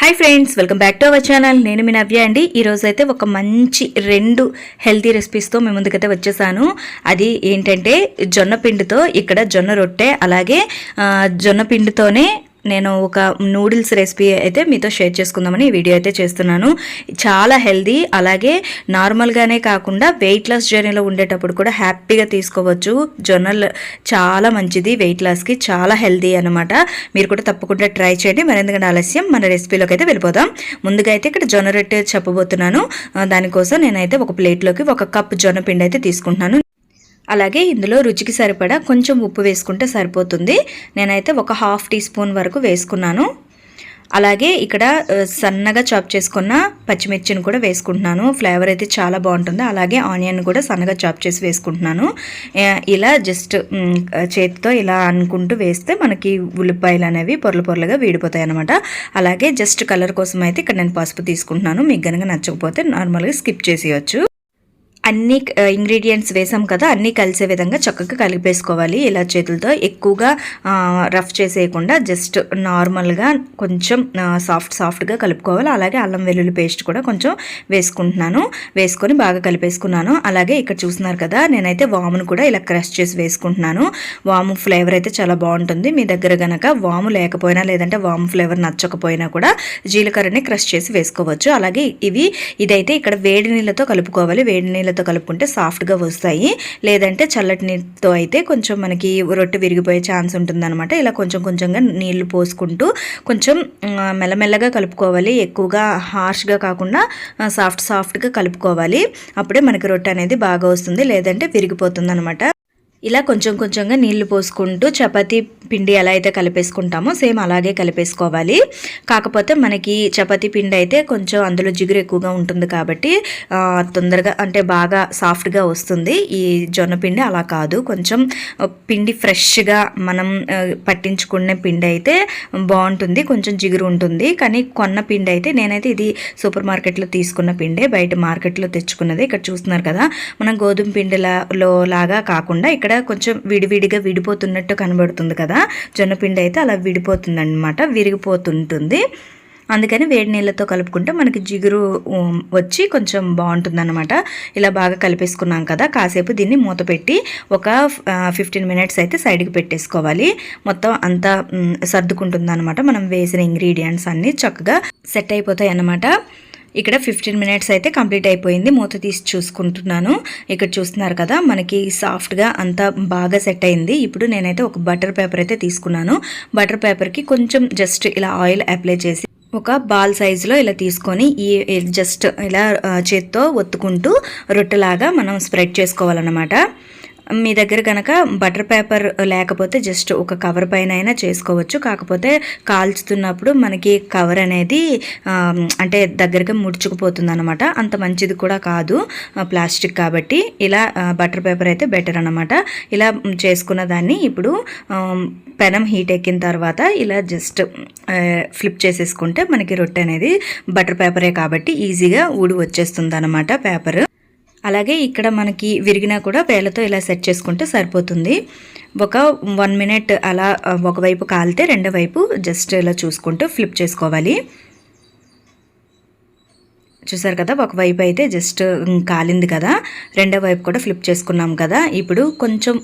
Hi friends, welcome back to our channel. నేను మీ నవ్య అండి. ఈరోజు అయితే ఒక మంచి 2 హెల్తీ రెసిపీస్తో మేము ముందుకైతే వచ్చేసాను. అది ఏంటంటే జొన్న పిండితో ఇక్కడ జొన్న రొట్టె, అలాగే జొన్న పిండితోనే నేను ఒక నూడిల్స్ రెసిపీ అయితే మీతో షేర్ చేసుకుందామని ఈ వీడియో అయితే చేస్తున్నాను. చాలా హెల్దీ, అలాగే నార్మల్గానే కాకుండా వెయిట్ లాస్ జర్నీలో ఉండేటప్పుడు కూడా హ్యాపీగా తీసుకోవచ్చు. జొన్నలు చాలా మంచిది, వెయిట్ లాస్కి చాలా హెల్దీ అనమాట. మీరు కూడా తప్పకుండా ట్రై చేయండి. మరెందుకంటే ఆలస్యం, మన రెసిపీలోకి అయితే వెళ్ళిపోదాం. ముందుగా అయితే ఇక్కడ జొన్న రొట్టె చెప్పబోతున్నాను. దానికోసం నేనైతే ఒక ప్లేట్లోకి 1 కప్ జొన్న పిండి అయితే తీసుకుంటున్నాను. అలాగే ఇందులో రుచికి సరిపడా కొంచెం ఉప్పు వేసుకుంటే సరిపోతుంది. నేనైతే ఒక 1/2 టీ స్పూన్ వరకు వేసుకున్నాను. అలాగే ఇక్కడ సన్నగా చాప్ చేసుకున్న పచ్చిమిర్చిని కూడా వేసుకుంటున్నాను. ఫ్లేవర్ అయితే చాలా బాగుంటుంది. అలాగే ఆనియన్ కూడా సన్నగా చాప్ చేసి వేసుకుంటున్నాను. ఇలా జస్ట్ చేతితో ఇలా అనుకుంటూ వేస్తే మనకి ఉల్లిపాయలు అనేవి పొరలు పొరలుగా వీడిపోతాయి అనమాట. అలాగే జస్ట్ కలర్ కోసం అయితే ఇక్కడ నేను పసుపు తీసుకుంటున్నాను. మీకు కనుక నచ్చకపోతే నార్మల్గా స్కిప్ చేసేయచ్చు. అన్ని ఇంగ్రీడియంట్స్ వేసాం కదా, అన్నీ కలిసే విధంగా చక్కగా కలిపేసుకోవాలి. ఇలా చేతులతో ఎక్కువగా రఫ్ చేసేయకుండా జస్ట్ నార్మల్గా కొంచెం సాఫ్ట్గా కలుపుకోవాలి. అలాగే అల్లం వెల్లుల్లి పేస్ట్ కూడా కొంచెం వేసుకుంటున్నాను. వేసుకొని బాగా కలిపేసుకున్నాను. అలాగే ఇక్కడ చూస్తున్నారు కదా, నేనైతే వామును కూడా ఇలా క్రష్ చేసి వేసుకుంటున్నాను. వాము ఫ్లేవర్ అయితే చాలా బాగుంటుంది. మీ దగ్గర గనక వాము లేకపోయినా, లేదంటే వాము ఫ్లేవర్ నచ్చకపోయినా కూడా జీలకర్రని క్రష్ చేసి వేసుకోవచ్చు. అలాగే ఇదైతే ఇక్కడ వేడి నీళ్ళతో కలుపుకోవాలి. వేడి నీళ్ళతో కలుపుకుంటే సాఫ్ట్గా వస్తాయి. లేదంటే చల్లటి నీటితో అయితే కొంచెం మనకి రొట్టె విరిగిపోయే ఛాన్స్ ఉంటుందన్నమాట. ఇలా కొంచెం కొంచెంగా నీళ్లు పోసుకుంటూ కొంచెం మెల్లమెల్లగా కలుపుకోవాలి. ఎక్కువగా హార్ష్గా కాకుండా సాఫ్ట్గా కలుపుకోవాలి. అప్పుడే మనకి రొట్టె అనేది బాగా వస్తుంది, లేదంటే విరిగిపోతుంది అనమాట. ఇలా కొంచెం కొంచెంగా నీళ్లు పోసుకుంటూ చపాతీ పిండి ఎలా అయితే కలిపేసుకుంటామో సేమ్ అలాగే కలిపేసుకోవాలి. కాకపోతే మనకి చపాతీ పిండి అయితే కొంచెం అందులో జిగురు ఎక్కువగా ఉంటుంది కాబట్టి తొందరగా అంటే బాగా సాఫ్ట్గా వస్తుంది. ఈ జొన్న పిండి అలా కాదు, కొంచెం పిండి ఫ్రెష్గా మనం పట్టించుకునే పిండి అయితే బాగుంటుంది, కొంచెం జిగురు ఉంటుంది. కానీ కొన్న పిండి అయితే, నేనైతే ఇది సూపర్ మార్కెట్లో తీసుకున్న పిండే, బయట మార్కెట్లో తెచ్చుకున్నది. ఇక్కడ చూస్తున్నారు కదా, మనం గోధుమ పిండిలో లాగా కాకుండా ఇక్కడ కొంచెం విడివిడిగా విడిపోతున్నట్టు కనబడుతుంది కదా, జొన్నపిండి అయితే అలా విడిపోతుంది అనమాట, విరిగిపోతుంటుంది. అందుకని వేడి నీళ్ళతో కలుపుకుంటే మనకి జిగురు వచ్చి కొంచెం బాగుంటుంది అనమాట. ఇలా బాగా కలిపేసుకున్నాం కదా, కాసేపు దీన్ని మూత పెట్టి ఒక 15 మినిట్స్ అయితే సైడ్కి పెట్టేసుకోవాలి. మొత్తం అంతా సర్దుకుంటుంది అనమాట. మనం వేసిన ఇంగ్రీడియంట్స్ అన్నీ చక్కగా సెట్ అయిపోతాయి అన్నమాట. ఇక్కడ 15 మినిట్స్ అయితే కంప్లీట్ అయిపోయింది. మూత తీసి చూసుకుంటున్నాను. ఇక్కడ చూస్తున్నారు కదా, మనకి సాఫ్ట్గా అంతా బాగా సెట్ అయింది. ఇప్పుడు నేనైతే ఒక బటర్ పేపర్ అయితే తీసుకున్నాను. బటర్ పేపర్కి కొంచెం జస్ట్ ఇలా ఆయిల్ అప్లై చేసి ఒక బాల్ సైజులో ఇలా తీసుకొని జస్ట్ ఇలా చేత్తో ఒత్తుకుంటూ రొట్టెలాగా మనం స్ప్రెడ్ చేసుకోవాలన్నమాట. మీ దగ్గర కనుక బటర్ పేపర్ లేకపోతే జస్ట్ ఒక కవర్ పైన అయినా చేసుకోవచ్చు. కాకపోతే కాల్చుతున్నప్పుడు మనకి కవర్ అనేది అంటే దగ్గరగా ముడుచుకుపోతుంది అనమాట. అంత మంచిది కూడా కాదు ప్లాస్టిక్ కాబట్టి. ఇలా బటర్ పేపర్ అయితే బెటర్ అనమాట. ఇలా చేసుకున్న దాన్ని ఇప్పుడు పెనం హీట్ ఎక్కిన తర్వాత ఇలా జస్ట్ ఫ్లిప్ చేసేసుకుంటే మనకి రొట్టె అనేది బటర్ పేపరే కాబట్టి ఈజీగా ఊడి వచ్చేస్తుంది అనమాట పేపర్. అలాగే ఇక్కడ మనకి విరిగినా కూడా వేళ్ళతో ఇలా సెట్ చేసుకుంటే సరిపోతుంది. ఒక 1 మినిట్ అలా ఒకవైపు కాలితే రెండో వైపు జస్ట్ ఇలా చూసుకుంటూ ఫ్లిప్ చేసుకోవాలి. చూసారు కదా, ఒకవైపు అయితే జస్ట్ కాలింది కదా, రెండో వైపు కూడా ఫ్లిప్ చేసుకున్నాం కదా. ఇప్పుడు కొంచెం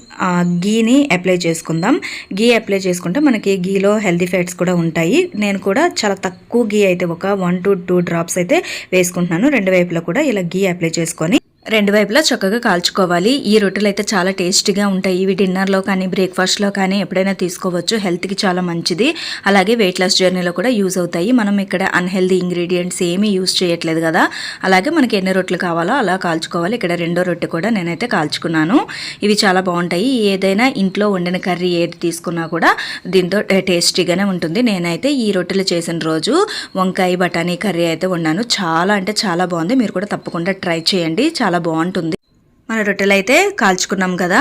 గీని అప్లై చేసుకుందాం. గీ అప్లై చేసుకుంటే మనకి గీలో హెల్తీ ఫ్యాట్స్ కూడా ఉంటాయి. నేను కూడా చాలా తక్కువ గీ అయితే ఒక 1 to 2 డ్రాప్స్ అయితే వేసుకుంటున్నాను. రెండు వైపులా కూడా ఇలా గీ అప్లై చేసుకొని రెండు వైపులా చక్కగా కాల్చుకోవాలి. ఈ రొట్టెలు అయితే చాలా టేస్టీగా ఉంటాయి. ఇవి డిన్నర్లో కానీ బ్రేక్ఫాస్ట్లో కానీ ఎప్పుడైనా తీసుకోవచ్చు. హెల్త్కి చాలా మంచిది. అలాగే వెయిట్ లాస్ జర్నీలో కూడా యూజ్ అవుతాయి. మనం ఇక్కడ అన్హెల్దీ ఇంగ్రీడియంట్స్ ఏమీ యూజ్ చేయట్లేదు కదా. అలాగే మనకి ఎన్ని రొట్టెలు కావాలో అలా కాల్చుకోవాలి. ఇక్కడ రెండో రొట్టె కూడా నేనైతే కాల్చుకున్నాను. ఇవి చాలా బాగుంటాయి. ఏదైనా ఇంట్లో వండిన కర్రీ ఏది తీసుకున్నా కూడా దీంతో టేస్టీగానే ఉంటుంది. నేనైతే ఈ రొట్టెలు చేసిన రోజు వంకాయ బఠానీ కర్రీ అయితే వండాను. చాలా అంటే చాలా బాగుంది. మీరు కూడా తప్పకుండా ట్రై చేయండి, చాలా బాగుంటుంది. మన రొట్టెలు అయితే కాల్చుకున్నాం కదా,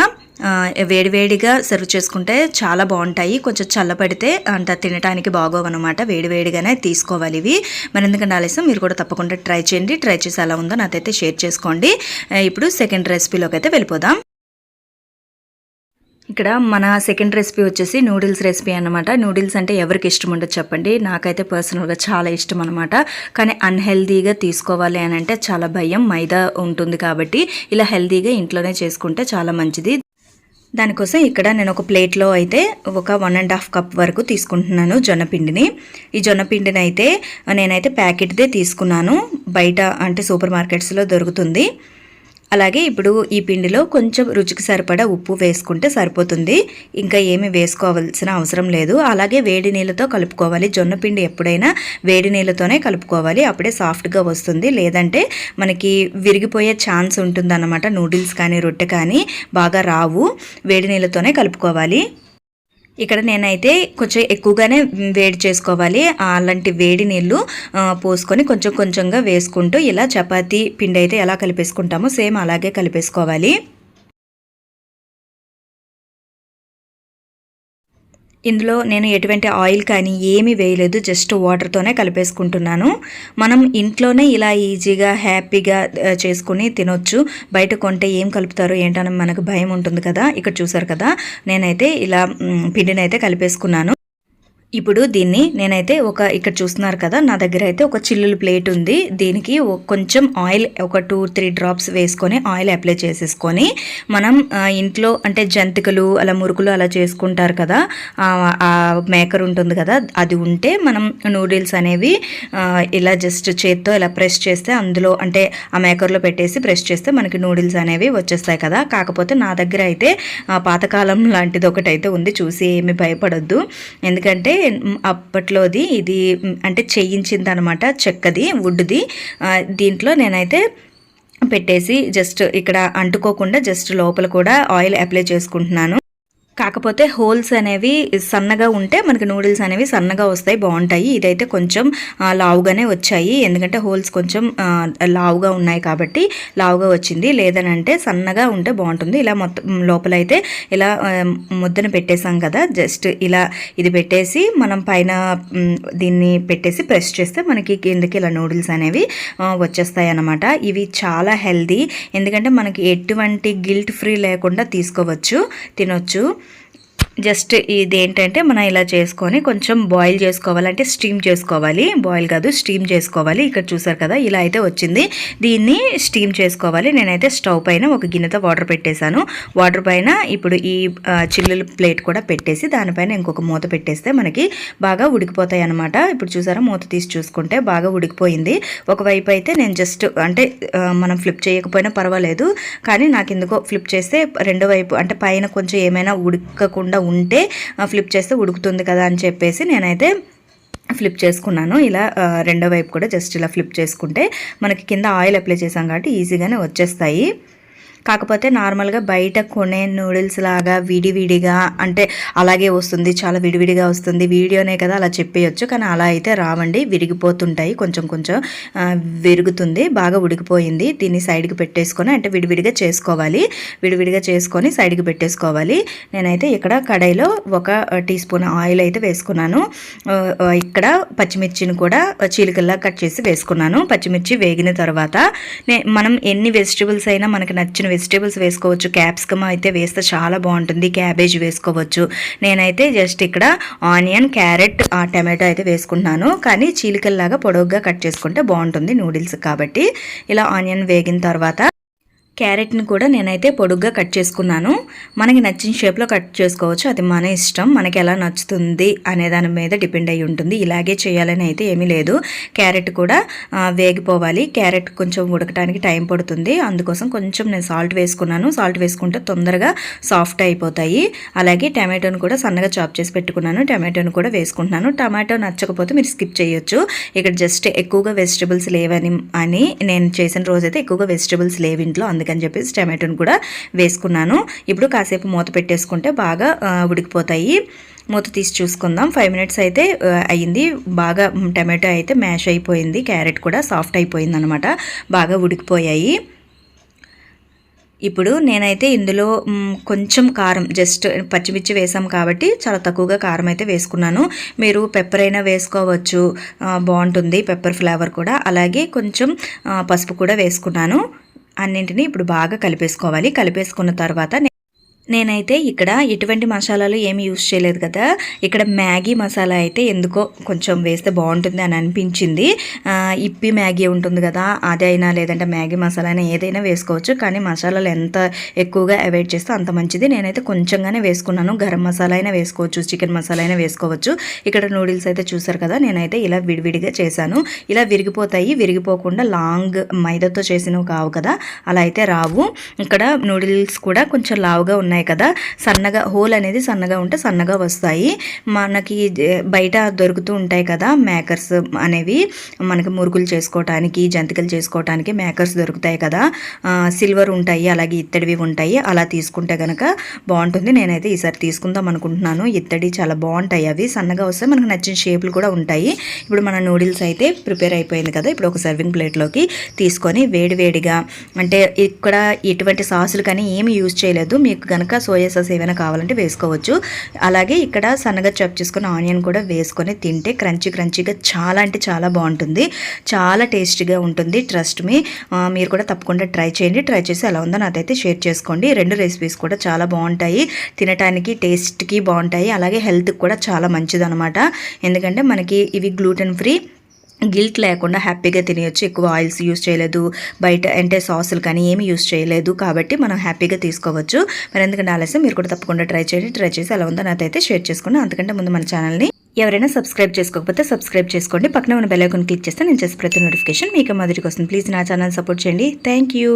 వేడివేడిగా సర్వ్ చేసుకుంటే చాలా బాగుంటాయి. కొంచెం చల్లపడితే అంత తినడానికి బాగోవన్నమాట. వేడివేడిగానే తీసుకోవాలి ఇవి. మరి ఎందుకంటే ఆలస్యం, మీరు కూడా తప్పకుండా ట్రై చేయండి. ట్రై చేసి ఎలా ఉందో నాకైతే షేర్ చేసుకోండి. ఇప్పుడు సెకండ్ రెసిపీలోకి అయితే వెళ్ళిపోదాం. ఇక్కడ మన సెకండ్ రెసిపీ వచ్చేసి నూడిల్స్ రెసిపీ అనమాట. నూడిల్స్ అంటే ఎవరికి ఇష్టం ఉండదు చెప్పండి. నాకైతే పర్సనల్గా చాలా ఇష్టం అనమాట. కానీ అన్హెల్దీగా తీసుకోవాలి అని అంటే చాలా భయం, మైదా ఉంటుంది కాబట్టి ఇలా హెల్దీగా ఇంట్లోనే చేసుకుంటే చాలా మంచిది. దానికోసం ఇక్కడ నేను ఒక ప్లేట్లో అయితే ఒక 1.5 కప్ వరకు తీసుకుంటున్నాను జొన్నపిండిని. ఈ జొన్నపిండిని అయితే నేనైతే ప్యాకెట్దే తీసుకున్నాను, బయట అంటే సూపర్ మార్కెట్స్లో దొరుకుతుంది. అలాగే ఇప్పుడు ఈ పిండిలో కొంచెం రుచికి సరిపడా ఉప్పు వేసుకుంటే సరిపోతుంది, ఇంకా ఏమీ వేసుకోవాల్సిన అవసరం లేదు. అలాగే వేడి నీళ్ళతో కలుపుకోవాలి. జొన్న పిండి ఎప్పుడైనా వేడి నీళ్ళతోనే కలుపుకోవాలి, అప్పుడే సాఫ్ట్గా వస్తుంది. లేదంటే మనకి విరిగిపోయే ఛాన్స్ ఉంటుందన్నమాట. నూడిల్స్ కానీ రొట్టె కానీ బాగా రావు. వేడి నీళ్ళతోనే కలుపుకోవాలి. ఇక్కడ నేనైతే కొంచెం ఎక్కువగానే వేడి చేసుకోవాలి. అలాంటి వేడి నీళ్ళు పోసుకొని కొంచెం కొంచెంగా వేసుకుంటూ ఇలా చపాతీ పిండి అయితే ఎలా కలిపేసుకుంటామో సేమ్ అలాగే కలిపేసుకోవాలి. ఇందులో నేను ఎటువంటి ఆయిల్ కానీ ఏమీ వేయలేదు, జస్ట్ వాటర్తోనే కలిపేసుకుంటున్నాను. మనం ఇంట్లోనే ఇలా ఈజీగా హ్యాపీగా చేసుకుని తినొచ్చు. బయట కొంటే ఏం కలుపుతారో ఏంటని మనకు భయం ఉంటుంది కదా. ఇక్కడ చూసారు కదా, నేనైతే ఇలా పిండిని అయితే కలిపేసుకున్నాను. ఇప్పుడు దీన్ని నేనైతే ఇక్కడ చూస్తున్నారు కదా, నా దగ్గర అయితే ఒక చిల్లుల ప్లేట్ ఉంది. దీనికి కొంచెం ఆయిల్ ఒక 2-3 డ్రాప్స్ వేసుకొని ఆయిల్ అప్లై చేసేసుకొని మనం ఇంట్లో అంటే జంతికలు అలా మురుకులు అలా చేసుకుంటారు కదా, ఆ మేకర్ ఉంటుంది కదా, అది ఉంటే మనం నూడిల్స్ అనేవి ఇలా జస్ట్ చేత్తో ఇలా ప్రెస్ చేస్తే అందులో అంటే ఆ మేకర్లో పెట్టేసి ప్రెస్ చేస్తే మనకి నూడిల్స్ అనేవి వచ్చేస్తాయి కదా. కాకపోతే నా దగ్గర అయితే పాతకాలం లాంటిది ఒకటి అయితే ఉంది, చూసి ఏమి భయపడొద్దు. ఎందుకంటే అప్పట్లోది ఇది అంటే చేయించింది అనమాట, చెక్కది, వుడ్ది. దీంట్లో నేనైతే పెట్టేసి జస్ట్ ఇక్కడ అంటుకోకుండా జస్ట్ లోపల కూడా ఆయిల్ అప్లై చేసుకుంటున్నాను. కాకపోతే హోల్స్ అనేవి సన్నగా ఉంటే మనకి నూడిల్స్ అనేవి సన్నగా వస్తాయి, బాగుంటాయి. ఇదైతే కొంచెం లావుగానే వచ్చాయి, ఎందుకంటే హోల్స్ కొంచెం లావుగా ఉన్నాయి కాబట్టి లావుగా వచ్చింది. లేదనంటే సన్నగా ఉంటే బాగుంటుంది. ఇలా మొత్తం లోపలైతే ఇలా ముద్దను పెట్టేసాం కదా, జస్ట్ ఇలా ఇది పెట్టేసి మనం పైన దీన్ని పెట్టేసి ప్రెస్ చేస్తే మనకి కిందకి ఇలా నూడిల్స్ అనేవి వచ్చేస్తాయి అన్నమాట. ఇవి చాలా హెల్దీ, ఎందుకంటే మనకి ఎటువంటి గిల్ట్ ఫ్రీ లేకుండా తీసుకోవచ్చు, తినొచ్చు. జస్ట్ ఇది ఏంటంటే మనం ఇలా చేసుకొని కొంచెం బాయిల్ చేసుకోవాలి, అంటే స్టీమ్ చేసుకోవాలి, బాయిల్ కాదు స్టీమ్ చేసుకోవాలి. ఇక్కడ చూసారు కదా, ఇలా అయితే వచ్చింది. దీన్ని స్టీమ్ చేసుకోవాలి. నేనైతే స్టవ్ పైన ఒక గిన్నెతో వాటర్ పెట్టేశాను. వాటర్ పైన ఇప్పుడు ఈ చిల్లుల ప్లేట్ కూడా పెట్టేసి దానిపైన ఇంకొక మూత పెట్టేస్తే మనకి బాగా ఉడికిపోతాయి అనమాట. ఇప్పుడు చూసారా, మూత తీసి చూసుకుంటే బాగా ఉడికిపోయింది. ఒకవైపు అయితే నేను జస్ట్ అంటే మనం ఫ్లిప్ చేయకపోయినా పర్వాలేదు, కానీ నాకు ఎందుకో ఫ్లిప్ చేస్తే రెండో వైపు అంటే పైన కొంచెం ఏమైనా ఉడకకుండా ఉంటే ఫ్లిప్ చేస్తే ఉడుకుతుంది కదా అని చెప్పేసి నేనైతే ఫ్లిప్ చేసుకున్నాను. ఇలా రెండో వైపు కూడా జస్ట్ ఇలా ఫ్లిప్ చేసుకుంటే మనకి కింద ఆయిల్ అప్లై చేసాం కాబట్టి ఈజీగానే వచ్చేస్తాయి. కాకపోతే నార్మల్గా బయట కొనే నూడిల్స్ లాగా విడివిడిగా అంటే అలాగే వస్తుంది, చాలా విడివిడిగా వస్తుంది. వీడియోనే కదా అలా చెప్పేయచ్చు, కానీ అలా అయితే రావండి, విరిగిపోతుంటాయి. కొంచెం కొంచెం విరుగుతుంది. బాగా ఉడికిపోయింది. దీన్ని సైడ్కి పెట్టేసుకొని అంటే విడివిడిగా చేసుకోవాలి. విడివిడిగా చేసుకొని సైడ్కి పెట్టేసుకోవాలి. నేనైతే ఇక్కడ కడాయిలో ఒక టీ స్పూన్ ఆయిల్ అయితే వేసుకున్నాను. ఇక్కడ పచ్చిమిర్చిని కూడా చీలికల్లా కట్ చేసి వేసుకున్నాను. పచ్చిమిర్చి వేగిన తర్వాత మనం ఎన్ని వెజిటబుల్స్ అయినా మనకి నచ్చిన వెజిటేబుల్స్ వేసుకోవచ్చు. క్యాప్సికమ్ అయితే వేస్తే చాలా బాగుంటుంది, క్యాబేజ్ వేసుకోవచ్చు. నేనైతే జస్ట్ ఇక్కడ ఆనియన్, క్యారెట్, టమాటో అయితే వేసుకుంటున్నాను, కానీ చీలికల్లాగా పొడవుగా కట్ చేసుకుంటే బాగుంటుంది నూడిల్స్ కాబట్టి. ఇలా ఆనియన్ వేగిన తర్వాత క్యారెట్ని కూడా నేనైతే పొడుగ్గా కట్ చేసుకున్నాను. మనకి నచ్చిన షేప్లో కట్ చేసుకోవచ్చు, అది మన ఇష్టం, మనకి ఎలా నచ్చుతుంది అనే దాని మీద డిపెండ్ అయి ఉంటుంది. ఇలాగే చేయాలని అయితే ఏమీ లేదు. క్యారెట్ కూడా వేగిపోవాలి. క్యారెట్ కొంచెం ఉడకడానికి టైం పడుతుంది, అందుకోసం కొంచెం నేను సాల్ట్ వేసుకున్నాను. సాల్ట్ వేసుకుంటే తొందరగా సాఫ్ట్ అయిపోతాయి. అలాగే టమాటోని కూడా సన్నగా చాప్ చేసి పెట్టుకున్నాను, టమాటోని కూడా వేసుకుంటున్నాను. టమాటో నచ్చకపోతే మీరు స్కిప్ చేయొచ్చు. ఇక్కడ జస్ట్ ఎక్కువగా వెజిటబుల్స్ లేవని నేను చేసిన రోజైతే ఎక్కువగా వెజిటబుల్స్ లేవు ఇంట్లో, అందుకని చెప్పేసి టమాటోని కూడా వేసుకున్నాను. ఇప్పుడు కాసేపు మూత పెట్టేసుకుంటే బాగా ఉడికిపోతాయి. మూత తీసి చూసుకుందాం. 5 మినిట్స్ అయితే అయ్యింది. బాగా టమాటో అయితే మ్యాష్ అయిపోయింది, క్యారెట్ కూడా సాఫ్ట్ అయిపోయింది అనమాట, బాగా ఉడికిపోయాయి. ఇప్పుడు నేనైతే ఇందులో కొంచెం కారం, జస్ట్ పచ్చిమిర్చి వేసాం కాబట్టి చాలా తక్కువగా కారం అయితే వేసుకున్నాను. మీరు పెప్పర్ అయినా వేసుకోవచ్చు, బాగుంటుంది పెప్పర్ ఫ్లేవర్ కూడా. అలాగే కొంచెం పసుపు కూడా వేసుకున్నాను. అన్నింటినీ ఇప్పుడు బాగా కలిపేసుకోవాలి. కలిపేసుకున్న తర్వాత నేనైతే ఇక్కడ ఎటువంటి మసాలాలు ఏమి యూజ్ చేయలేదు కదా. ఇక్కడ మ్యాగీ మసాలా అయితే ఎందుకో కొంచెం వేస్తే బాగుంటుంది అని అనిపించింది. ఇప్పి మ్యాగీ ఉంటుంది కదా, అదైనా లేదంటే మ్యాగీ మసాలా అయినా ఏదైనా వేసుకోవచ్చు. కానీ మసాలాలు ఎంత ఎక్కువగా అవాయిడ్ చేస్తే అంత మంచిది. నేనైతే కొంచెంగానే వేసుకున్నాను. గరం మసాలా అయినా వేసుకోవచ్చు, చికెన్ మసాలా అయినా వేసుకోవచ్చు. ఇక్కడ నూడిల్స్ అయితే చూసారు కదా, నేనైతే ఇలా విడివిడిగా చేశాను. ఇలా విరిగిపోతాయి, విరిగిపోకుండా లాంగ్ మైదాతో చేసినవి కావు కదా, అలా అయితే రావు. ఇక్కడ నూడిల్స్ కూడా కొంచెం లావుగా ఉన్నాయి కదా, సన్నగా హోల్ అనేది సన్నగా ఉంటే సన్నగా వస్తాయి. మనకి బయట దొరుకుతూ ఉంటాయి కదా మేకర్స్ అనేవి, మనకి మురుగులు చేసుకోవటానికి, జంతికలు చేసుకోవటానికి మేకర్స్ దొరుకుతాయి కదా, సిల్వర్ ఉంటాయి, అలాగే ఇత్తడివి ఉంటాయి. అలా తీసుకుంటే కనుక బాగుంటుంది. నేనైతే ఈసారి తీసుకుందాం అనుకుంటున్నాను. ఇత్తడి చాలా బాగుంటాయి, అవి సన్నగా వస్తే మనకు నచ్చిన షేపులు కూడా ఉంటాయి. ఇప్పుడు మన నూడిల్స్ అయితే ప్రిపేర్ అయిపోయింది కదా. ఇప్పుడు ఒక సర్వింగ్ ప్లేట్లోకి తీసుకొని వేడివేడిగా, అంటే ఇక్కడ ఎటువంటి సాసులు కానీ ఏమి యూజ్ చేయలేదు. మీకు కనుక సోయా సాస్ ఏమైనా కావాలంటే వేసుకోవచ్చు. అలాగే ఇక్కడ సన్నగా చాప్ చేసుకుని ఆనియన్ కూడా వేసుకొని తింటే క్రంచీగా చాలా అంటే చాలా బాగుంటుంది. చాలా టేస్టీగా ఉంటుంది. ట్రస్ట్ మీ, మీరు కూడా తప్పకుండా ట్రై చేయండి. ట్రై చేసి ఎలా ఉందో నాకైతే షేర్ చేసుకోండి. రెండు రెసిపీస్ కూడా చాలా బాగుంటాయి, తినటానికి టేస్ట్కి బాగుంటాయి, అలాగే హెల్త్కి కూడా చాలా మంచిదన్నమాట. ఎందుకంటే మనకి ఇవి గ్లూటెన్ ఫ్రీ, గిల్ట్ లేకుండా హ్యాపీగా తినేయచ్చు. ఎక్కువ ఆయిల్స్ యూస్ చేయలేదు, బయట అంటే సాసులు కానీ ఏమి యూస్ చేయలేదు, కాబట్టి మనం హ్యాపీగా తీసుకోవచ్చు. మరి ఎందుకంటే ఆలస్యం, మీరు కూడా తప్పకుండా ట్రై చేయండి. ట్రై చేసి ఎలా ఉందో నాకైతే షేర్ చేసుకోండి. అంతకంటే ముందు మన ఛానల్ని ఎవరైనా సబ్స్క్రైబ్ చేసుకోకపోతే సబ్స్క్రైబ్ చేసుకోండి. పక్కన ఉన్న బెల్ ఐకాన్ క్లిక్ చేస్తే నేను చేసే ప్రతి నోటిఫికేషన్ మీకు మొదటికి వస్తుంది. ప్లీజ్ నా ఛానల్ సపోర్ట్ చేయండి. Thank you.